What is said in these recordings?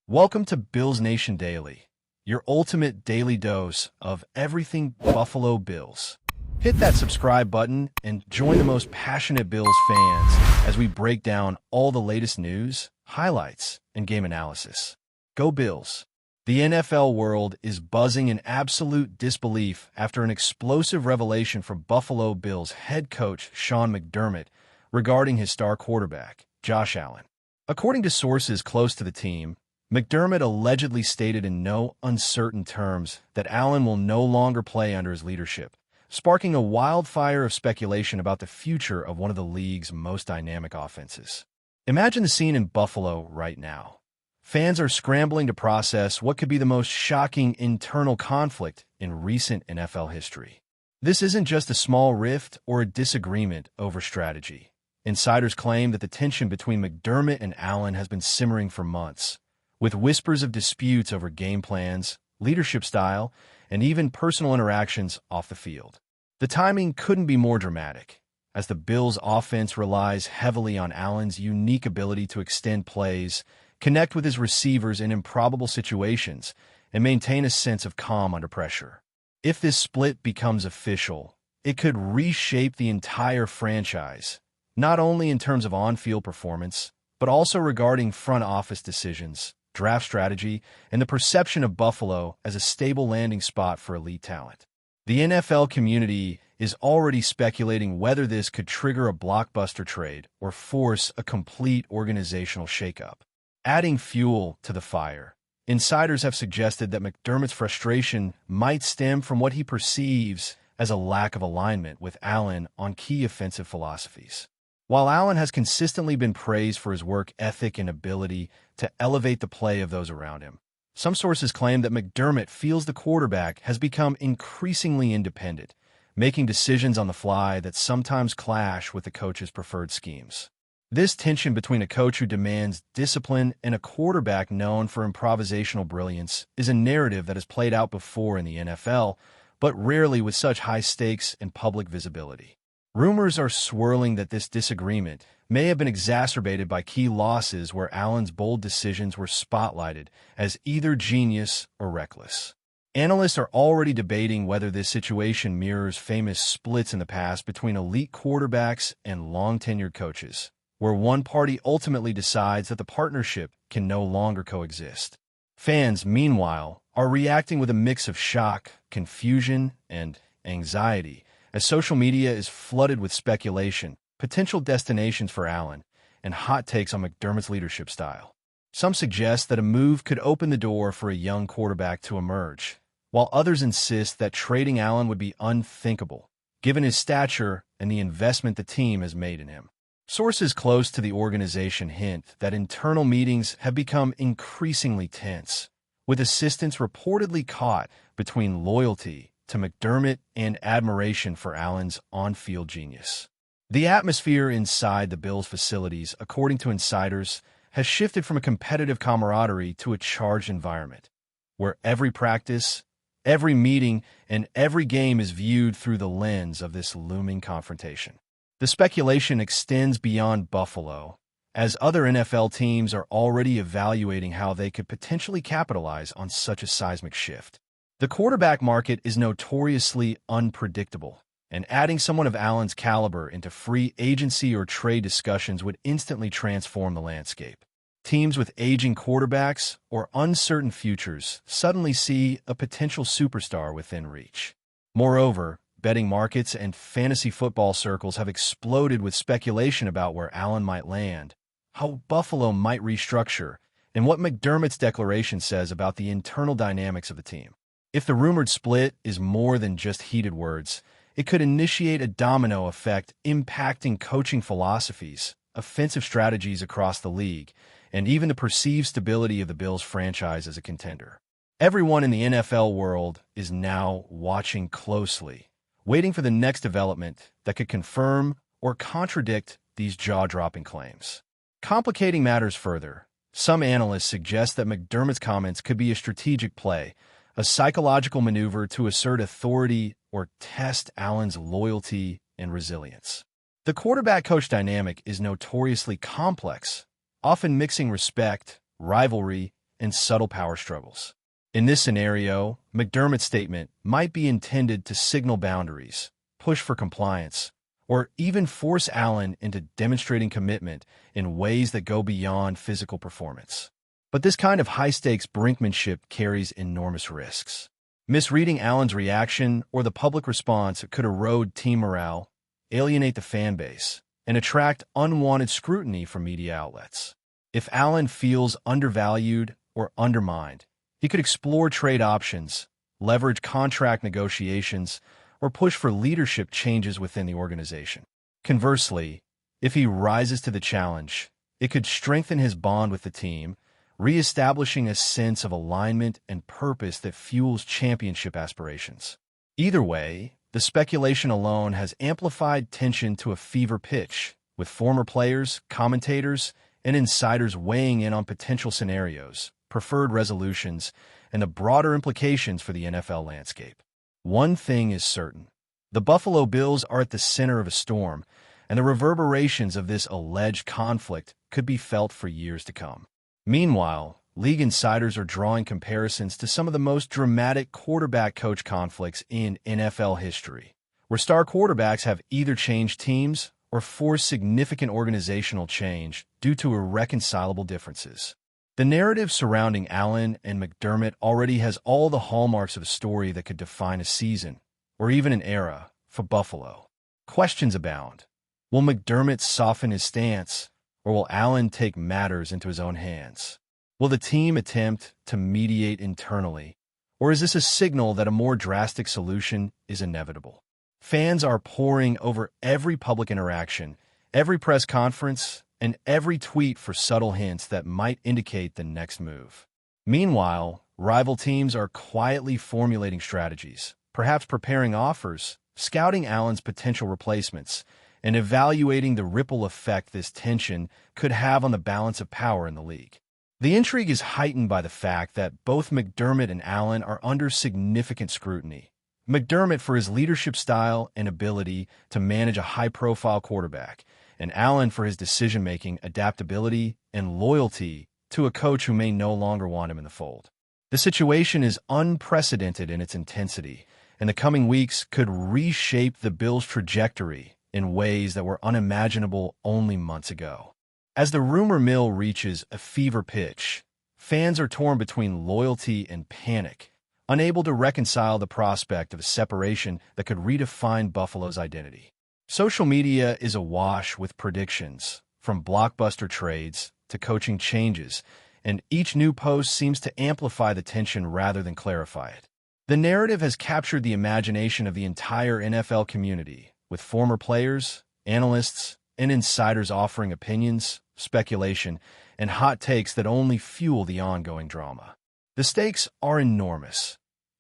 Welcome to Bills Nation Daily, your ultimate daily dose of everything Buffalo Bills. Hit that subscribe button and join the most passionate Bills fans as we break down all the latest news, highlights, and game analysis. Go Bills! The NFL world is buzzing in absolute disbelief after an explosive revelation from Buffalo Bills head coach Sean McDermott regarding his star quarterback, Josh Allen. According to sources close to the team, McDermott allegedly stated in no uncertain terms that Allen will no longer play under his leadership, sparking a wildfire of speculation about the future of one of the league's most dynamic offenses. Imagine the scene in Buffalo right now. Fans are scrambling to process what could be the most shocking internal conflict in recent NFL history. This isn't just a small rift or a disagreement over strategy. Insiders claim that the tension between McDermott and Allen has been simmering for months, with whispers of disputes over game plans, leadership style, and even personal interactions off the field. The timing couldn't be more dramatic, as the Bills' offense relies heavily on Allen's unique ability to extend plays, connect with his receivers in improbable situations, and maintain a sense of calm under pressure. If this split becomes official, it could reshape the entire franchise, not only in terms of on-field performance, but also regarding front office decisions, draft strategy, and the perception of Buffalo as a stable landing spot for elite talent. The NFL community is already speculating whether this could trigger a blockbuster trade or force a complete organizational shakeup. Adding fuel to the fire, insiders have suggested that McDermott's frustration might stem from what he perceives as a lack of alignment with Allen on key offensive philosophies. While Allen has consistently been praised for his work ethic and ability to elevate the play of those around him, some sources claim that McDermott feels the quarterback has become increasingly independent, making decisions on the fly that sometimes clash with the coach's preferred schemes. This tension between a coach who demands discipline and a quarterback known for improvisational brilliance is a narrative that has played out before in the NFL, but rarely with such high stakes and public visibility. Rumors are swirling that this disagreement may have been exacerbated by key losses where Allen's bold decisions were spotlighted as either genius or reckless. Analysts are already debating whether this situation mirrors famous splits in the past between elite quarterbacks and long-tenured coaches, where one party ultimately decides that the partnership can no longer coexist. Fans, meanwhile, are reacting with a mix of shock, confusion, and anxiety, as social media is flooded with speculation, potential destinations for Allen, and hot takes on McDermott's leadership style. Some suggest that a move could open the door for a young quarterback to emerge, while others insist that trading Allen would be unthinkable, given his stature and the investment the team has made in him. Sources close to the organization hint that internal meetings have become increasingly tense, with assistants reportedly caught between loyalty to McDermott and admiration for Allen's on-field genius. The atmosphere inside the Bills' facilities, according to insiders, has shifted from a competitive camaraderie to a charged environment, where every practice, every meeting, and every game is viewed through the lens of this looming confrontation. The speculation extends beyond Buffalo, as other NFL teams are already evaluating how they could potentially capitalize on such a seismic shift. The quarterback market is notoriously unpredictable, and adding someone of Allen's caliber into free agency or trade discussions would instantly transform the landscape. Teams with aging quarterbacks or uncertain futures suddenly see a potential superstar within reach. Moreover, betting markets and fantasy football circles have exploded with speculation about where Allen might land, how Buffalo might restructure, and what McDermott's declaration says about the internal dynamics of the team. If the rumored split is more than just heated words, it could initiate a domino effect impacting coaching philosophies, offensive strategies across the league, and even the perceived stability of the Bills franchise as a contender. Everyone in the NFL world is now watching closely, waiting for the next development that could confirm or contradict these jaw-dropping claims. Complicating matters further, some analysts suggest that McDermott's comments could be a strategic play, a psychological maneuver to assert authority or test Allen's loyalty and resilience. The quarterback-coach dynamic is notoriously complex, often mixing respect, rivalry, and subtle power struggles. In this scenario, McDermott's statement might be intended to signal boundaries, push for compliance, or even force Allen into demonstrating commitment in ways that go beyond physical performance. But this kind of high-stakes brinkmanship carries enormous risks. Misreading Allen's reaction or the public response could erode team morale, alienate the fan base, and attract unwanted scrutiny from media outlets. If Allen feels undervalued or undermined, he could explore trade options, leverage contract negotiations, or push for leadership changes within the organization. Conversely, if he rises to the challenge, it could strengthen his bond with the team, reestablishing a sense of alignment and purpose that fuels championship aspirations. Either way, the speculation alone has amplified tension to a fever pitch, with former players, commentators, and insiders weighing in on potential scenarios, preferred resolutions, and the broader implications for the NFL landscape. One thing is certain. The Buffalo Bills are at the center of a storm, and the reverberations of this alleged conflict could be felt for years to come. Meanwhile, league insiders are drawing comparisons to some of the most dramatic quarterback-coach conflicts in NFL history, where star quarterbacks have either changed teams or forced significant organizational change due to irreconcilable differences. The narrative surrounding Allen and McDermott already has all the hallmarks of a story that could define a season, or even an era, for Buffalo. Questions abound. Will McDermott soften his stance, or will Allen take matters into his own hands? Will the team attempt to mediate internally, or is this a signal that a more drastic solution is inevitable? Fans are poring over every public interaction, every press conference, and every tweet for subtle hints that might indicate the next move. Meanwhile, rival teams are quietly formulating strategies, perhaps preparing offers, scouting Allen's potential replacements, and evaluating the ripple effect this tension could have on the balance of power in the league. The intrigue is heightened by the fact that both McDermott and Allen are under significant scrutiny. McDermott for his leadership style and ability to manage a high-profile quarterback, and Allen for his decision-making, adaptability, and loyalty to a coach who may no longer want him in the fold. The situation is unprecedented in its intensity, and the coming weeks could reshape the Bills' trajectory in ways that were unimaginable only months ago. As the rumor mill reaches a fever pitch, fans are torn between loyalty and panic, unable to reconcile the prospect of a separation that could redefine Buffalo's identity. Social media is awash with predictions, from blockbuster trades to coaching changes, and each new post seems to amplify the tension rather than clarify it. The narrative has captured the imagination of the entire NFL community, with former players, analysts, and insiders offering opinions, speculation, and hot takes that only fuel the ongoing drama. The stakes are enormous.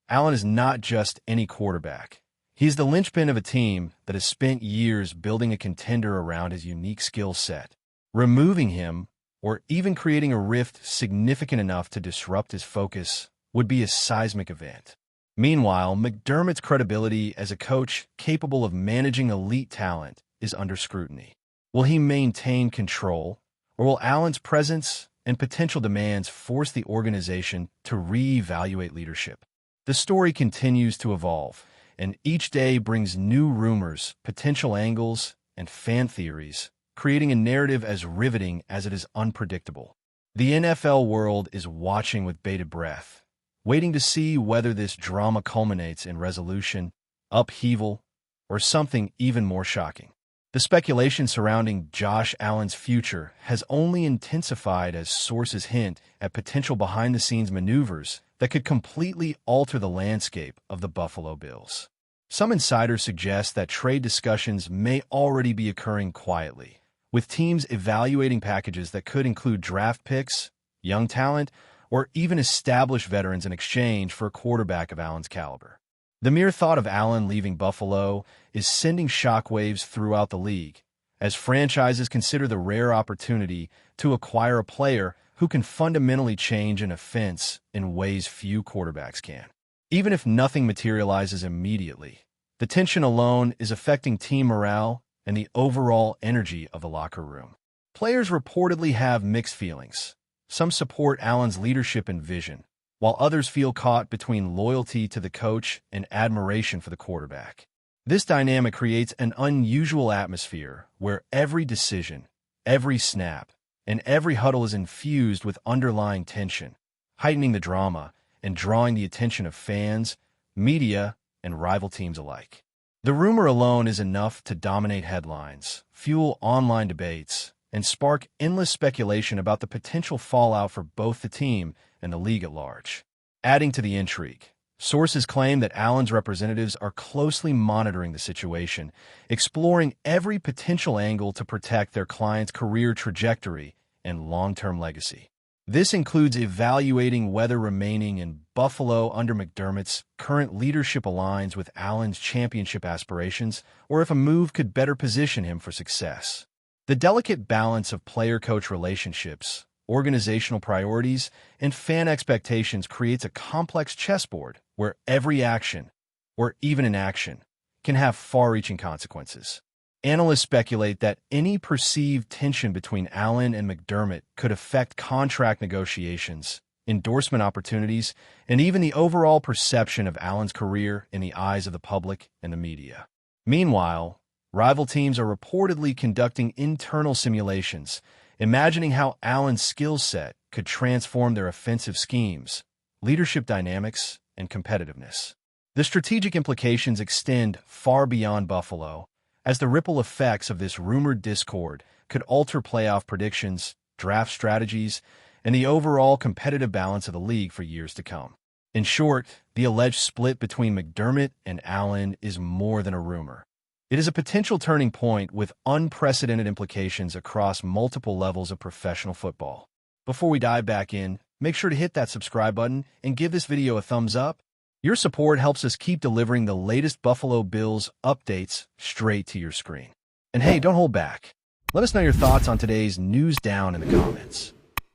Allen is not just any quarterback. He's the linchpin of a team that has spent years building a contender around his unique skill set. Removing him, or even creating a rift significant enough to disrupt his focus, would be a seismic event. Meanwhile, McDermott's credibility as a coach capable of managing elite talent is under scrutiny. Will he maintain control, or will Allen's presence and potential demands force the organization to reevaluate leadership? The story continues to evolve, and each day brings new rumors, potential angles, and fan theories, creating a narrative as riveting as it is unpredictable. The NFL world is watching with bated breath, waiting to see whether this drama culminates in resolution, upheaval, or something even more shocking. The speculation surrounding Josh Allen's future has only intensified as sources hint at potential behind-the-scenes maneuvers that could completely alter the landscape of the Buffalo Bills. Some insiders suggest that trade discussions may already be occurring quietly, with teams evaluating packages that could include draft picks, young talent, or even established veterans in exchange for a quarterback of Allen's caliber. The mere thought of Allen leaving Buffalo is sending shockwaves throughout the league, as franchises consider the rare opportunity to acquire a player who can fundamentally change an offense in ways few quarterbacks can. Even if nothing materializes immediately, the tension alone is affecting team morale and the overall energy of the locker room. Players reportedly have mixed feelings. Some support Allen's leadership and vision, while others feel caught between loyalty to the coach and admiration for the quarterback. This dynamic creates an unusual atmosphere where every decision, every snap, and every huddle is infused with underlying tension, heightening the drama and drawing the attention of fans, media, and rival teams alike. The rumor alone is enough to dominate headlines, fuel online debates, and spark endless speculation about the potential fallout for both the team and the league at large. Adding to the intrigue, sources claim that Allen's representatives are closely monitoring the situation, exploring every potential angle to protect their client's career trajectory and long-term legacy. This includes evaluating whether remaining in Buffalo under McDermott's current leadership aligns with Allen's championship aspirations, or if a move could better position him for success. The delicate balance of player-coach relationships, organizational priorities, and fan expectations creates a complex chessboard where every action, or even inaction, can have far-reaching consequences. Analysts speculate that any perceived tension between Allen and McDermott could affect contract negotiations, endorsement opportunities, and even the overall perception of Allen's career in the eyes of the public and the media. Meanwhile, rival teams are reportedly conducting internal simulations, imagining how Allen's skill set could transform their offensive schemes, leadership dynamics, and competitiveness. The strategic implications extend far beyond Buffalo, as the ripple effects of this rumored discord could alter playoff predictions, draft strategies, and the overall competitive balance of the league for years to come. In short, the alleged split between McDermott and Allen is more than a rumor. It is a potential turning point with unprecedented implications across multiple levels of professional football. Before we dive back in, make sure to hit that subscribe button and give this video a thumbs up. Your support helps us keep delivering the latest Buffalo Bills updates straight to your screen. And hey, don't hold back. Let us know your thoughts on today's news down in the comments.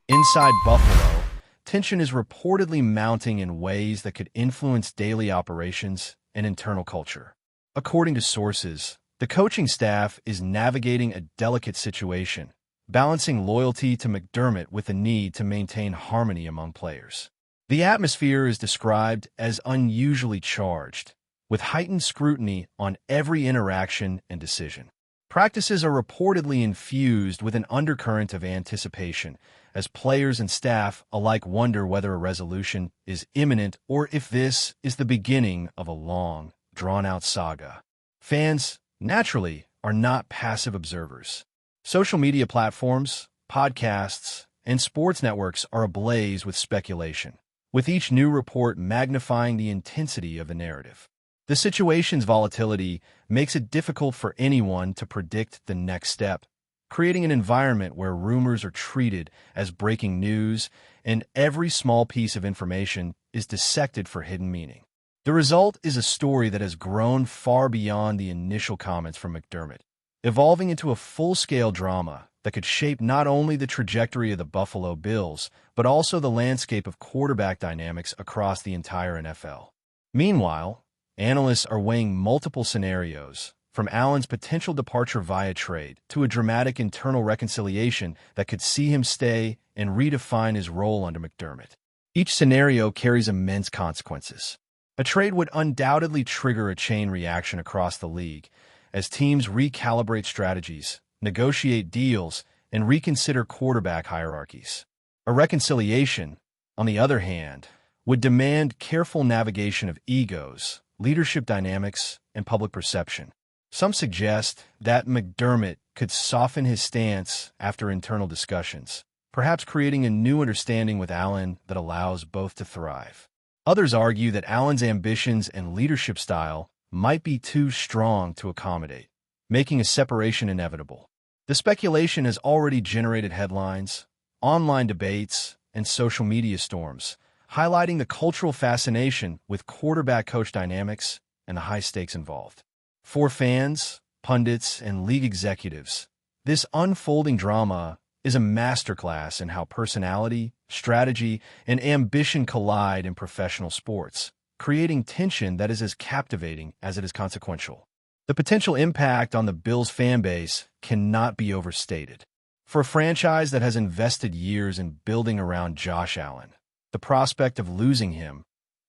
Inside Buffalo, tension is reportedly mounting in ways that could influence daily operations and internal culture. According to sources, the coaching staff is navigating a delicate situation, balancing loyalty to McDermott with the need to maintain harmony among players. The atmosphere is described as unusually charged, with heightened scrutiny on every interaction and decision. Practices are reportedly infused with an undercurrent of anticipation, as players and staff alike wonder whether a resolution is imminent or if this is the beginning of a long, drawn-out saga. Fans, naturally, are not passive observers. Social media platforms, podcasts, and sports networks are ablaze with speculation, with each new report magnifying the intensity of the narrative. The situation's volatility makes it difficult for anyone to predict the next step, creating an environment where rumors are treated as breaking news and every small piece of information is dissected for hidden meaning. The result is a story that has grown far beyond the initial comments from McDermott, evolving into a full-scale drama that could shape not only the trajectory of the Buffalo Bills, but also the landscape of quarterback dynamics across the entire NFL. Meanwhile, analysts are weighing multiple scenarios, from Allen's potential departure via trade to a dramatic internal reconciliation that could see him stay and redefine his role under McDermott. Each scenario carries immense consequences. A trade would undoubtedly trigger a chain reaction across the league, as teams recalibrate strategies, negotiate deals, and reconsider quarterback hierarchies. A reconciliation, on the other hand, would demand careful navigation of egos, leadership dynamics, and public perception. Some suggest that McDermott could soften his stance after internal discussions, perhaps creating a new understanding with Allen that allows both to thrive. Others argue that Allen's ambitions and leadership style might be too strong to accommodate, making a separation inevitable. The speculation has already generated headlines, online debates, and social media storms, highlighting the cultural fascination with quarterback-coach dynamics and the high stakes involved. For fans, pundits, and league executives, this unfolding drama is a masterclass in how personality, strategy, and ambition collide in professional sports, creating tension that is as captivating as it is consequential. The potential impact on the Bills fan base cannot be overstated. For a franchise that has invested years in building around Josh Allen, the prospect of losing him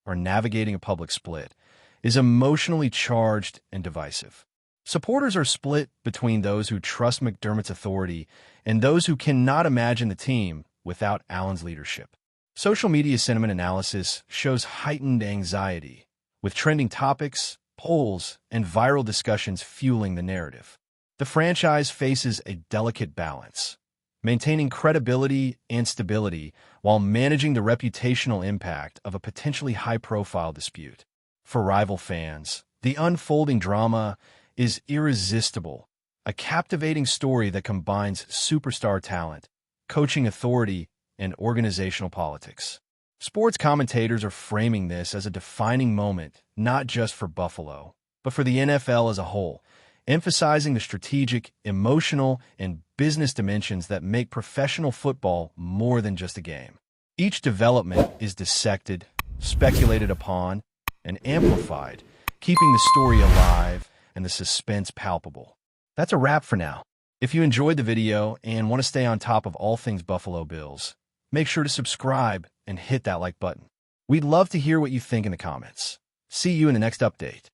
or navigating a public split is emotionally charged and divisive. Supporters are split between those who trust McDermott's authority and those who cannot imagine the team without Allen's leadership. Social media sentiment analysis shows heightened anxiety, with trending topics, polls, and viral discussions fueling the narrative. The franchise faces a delicate balance, maintaining credibility and stability while managing the reputational impact of a potentially high-profile dispute. For rival fans, the unfolding drama is irresistible, a captivating story that combines superstar talent, coaching authority, and organizational politics. Sports commentators are framing this as a defining moment, not just for Buffalo, but for the NFL as a whole, emphasizing the strategic, emotional, and business dimensions that make professional football more than just a game. Each development is dissected, speculated upon, and amplified, keeping the story alive and the suspense palpable. That's a wrap for now. If you enjoyed the video and want to stay on top of all things Buffalo Bills, make sure to subscribe and hit that like button. We'd love to hear what you think in the comments. See you in the next update.